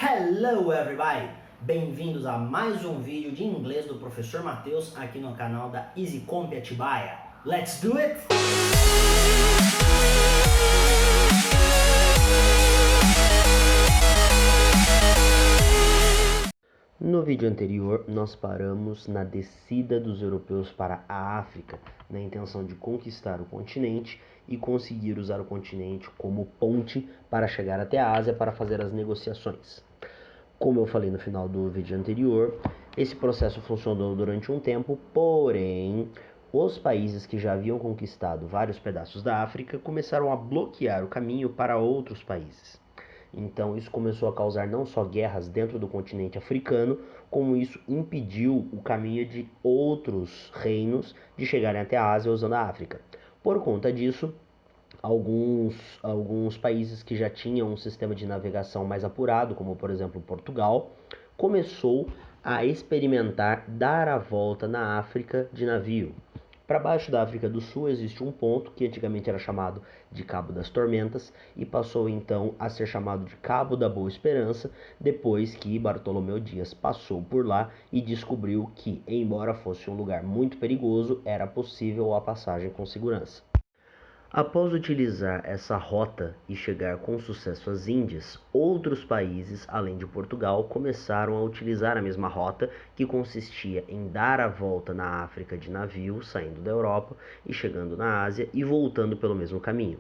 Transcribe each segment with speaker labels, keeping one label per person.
Speaker 1: Hello everybody! Bem-vindos a mais um vídeo de inglês do professor Matheus aqui no canal da EasyComp Atibaia. Let's do it! No vídeo anterior, nós paramos na descida dos europeus para a África, na intenção de conquistar o continente e conseguir usar o continente como ponte para chegar até a Ásia para fazer as negociações. Como eu falei no final do vídeo anterior, esse processo funcionou durante um tempo, porém, os países que já haviam conquistado vários pedaços da África começaram a bloquear o caminho para outros países. Então isso começou a causar não só guerras dentro do continente africano, como isso impediu o caminho de outros reinos de chegarem até a Ásia usando a África. Por conta disso, alguns países que já tinham um sistema de navegação mais apurado, como por exemplo Portugal, começou a experimentar dar a volta na África de navio. Para baixo da África do Sul existe um ponto que antigamente era chamado de Cabo das Tormentas e passou então a ser chamado de Cabo da Boa Esperança, depois que Bartolomeu Dias passou por lá e descobriu que, embora fosse um lugar muito perigoso, era possível a passagem com segurança. Após utilizar essa rota e chegar com sucesso às Índias, outros países, além de Portugal, começaram a utilizar a mesma rota, que consistia em dar a volta na África de navio, saindo da Europa e chegando na Ásia e voltando pelo mesmo caminho.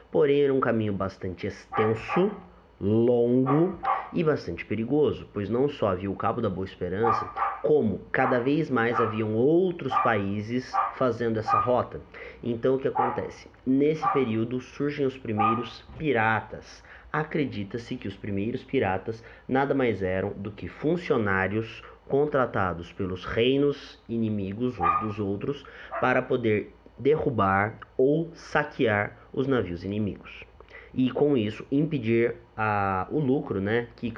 Speaker 1: Porém, era um caminho bastante extenso, longo e bastante perigoso, pois não só havia o Cabo da Boa Esperança, como cada vez mais haviam outros países fazendo essa rota. Então o que acontece? Nesse período surgem os primeiros piratas. Acredita-se que os primeiros piratas nada mais eram do que funcionários contratados pelos reinos inimigos uns dos outros para poder derrubar ou saquear os navios inimigos. E com isso impedir o lucro, que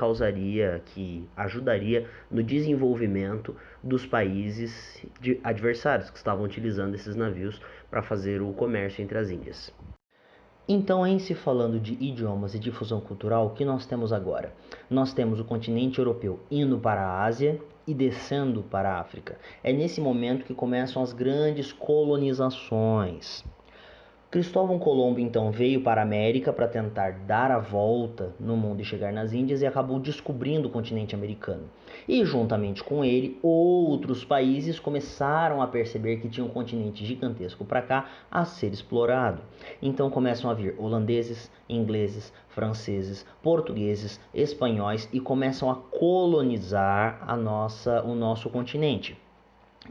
Speaker 1: ajudaria no desenvolvimento dos países adversários que estavam utilizando esses navios para fazer o comércio entre as Índias. Então, em se falando de idiomas e difusão cultural, o que nós temos agora? Nós temos o continente europeu indo para a Ásia e descendo para a África. É nesse momento que começam as grandes colonizações. Cristóvão Colombo então veio para a América para tentar dar a volta no mundo e chegar nas Índias e acabou descobrindo o continente americano. E juntamente com ele, outros países começaram a perceber que tinha um continente gigantesco para cá a ser explorado. Então começam a vir holandeses, ingleses, franceses, portugueses, espanhóis e começam a colonizar o nosso continente.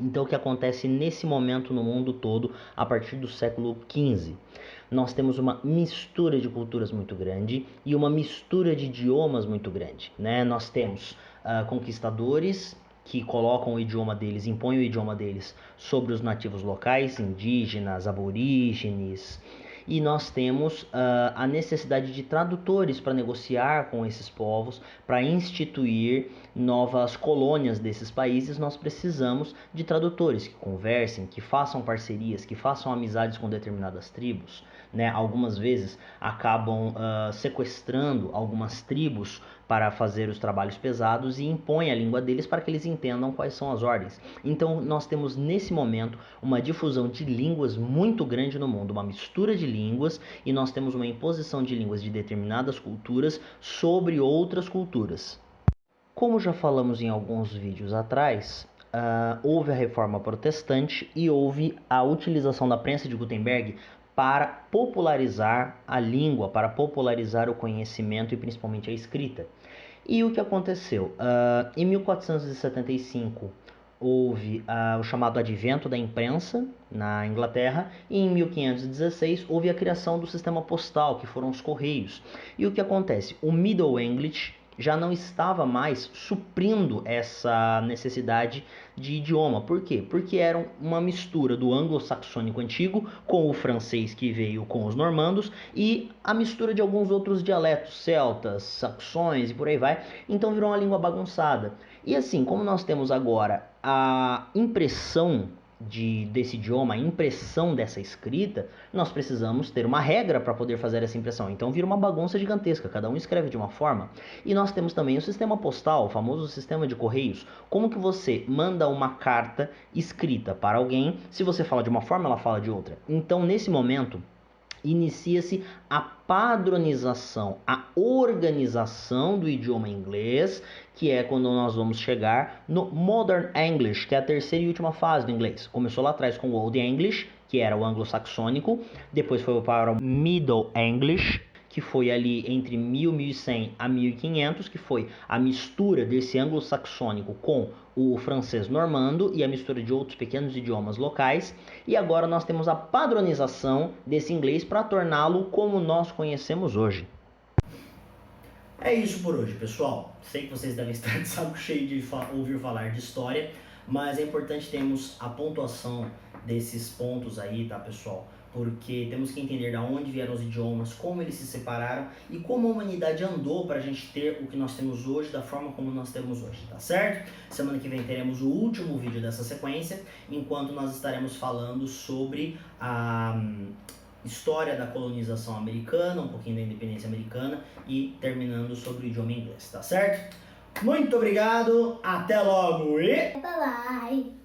Speaker 1: Então, o que acontece nesse momento no mundo todo, a partir do século XV? Nós temos uma mistura de culturas muito grande e uma mistura de idiomas muito grande, Nós temos conquistadores que colocam o idioma deles, impõem o idioma deles sobre os nativos locais, indígenas, aborígenes, e nós temos a necessidade de tradutores para negociar com esses povos, para instituir novas colônias desses países. Nós precisamos de tradutores que conversem, que façam parcerias, que façam amizades com determinadas tribos. Algumas vezes acabam sequestrando algumas tribos para fazer os trabalhos pesados e impõem a língua deles para que eles entendam quais são as ordens. Então nós temos nesse momento uma difusão de línguas muito grande no mundo, uma mistura de línguas, e nós temos uma imposição de línguas de determinadas culturas sobre outras culturas. Como já falamos em alguns vídeos atrás, houve a reforma protestante e houve a utilização da prensa de Gutenberg para popularizar a língua, para popularizar o conhecimento e principalmente a escrita. E o que aconteceu? Em 1475 houve o chamado advento da imprensa na Inglaterra, e em 1516 houve a criação do sistema postal, que foram os correios. E o que acontece? O Middle English já não estava mais suprindo essa necessidade de idioma. Por quê? Porque era uma mistura do anglo-saxônico antigo com o francês que veio com os normandos e a mistura de alguns outros dialetos, celtas, saxões e por aí vai. Então virou uma língua bagunçada. E assim, como nós temos agora a impressão desse idioma, a impressão dessa escrita, nós precisamos ter uma regra para poder fazer essa impressão. Então vira uma bagunça gigantesca, cada um escreve de uma forma. E nós temos também o sistema postal, o famoso sistema de correios. Como que você manda uma carta escrita para alguém, se você fala de uma forma, ela fala de outra. Então, nesse momento, inicia-se a padronização, a organização do idioma inglês, que é quando nós vamos chegar no Modern English, que é a terceira e última fase do inglês. Começou lá atrás com o Old English, que era o anglo-saxônico, depois foi para o Middle English, que foi ali entre 1100 a 1500, que foi a mistura desse anglo-saxônico com o francês normando e a mistura de outros pequenos idiomas locais. E agora nós temos a padronização desse inglês para torná-lo como nós conhecemos hoje. É isso por hoje, pessoal. Sei que vocês devem estar de saco cheio de ouvir falar de história, mas é importante termos a pontuação desses pontos aí, tá, pessoal? Porque temos que entender de onde vieram os idiomas, como eles se separaram e como a humanidade andou para a gente ter o que nós temos hoje, da forma como nós temos hoje, tá certo? Semana que vem teremos o último vídeo dessa sequência, enquanto nós estaremos falando sobre a história da colonização americana, um pouquinho da independência americana e terminando sobre o idioma inglês, tá certo? Muito obrigado, até logo e...
Speaker 2: Bye bye!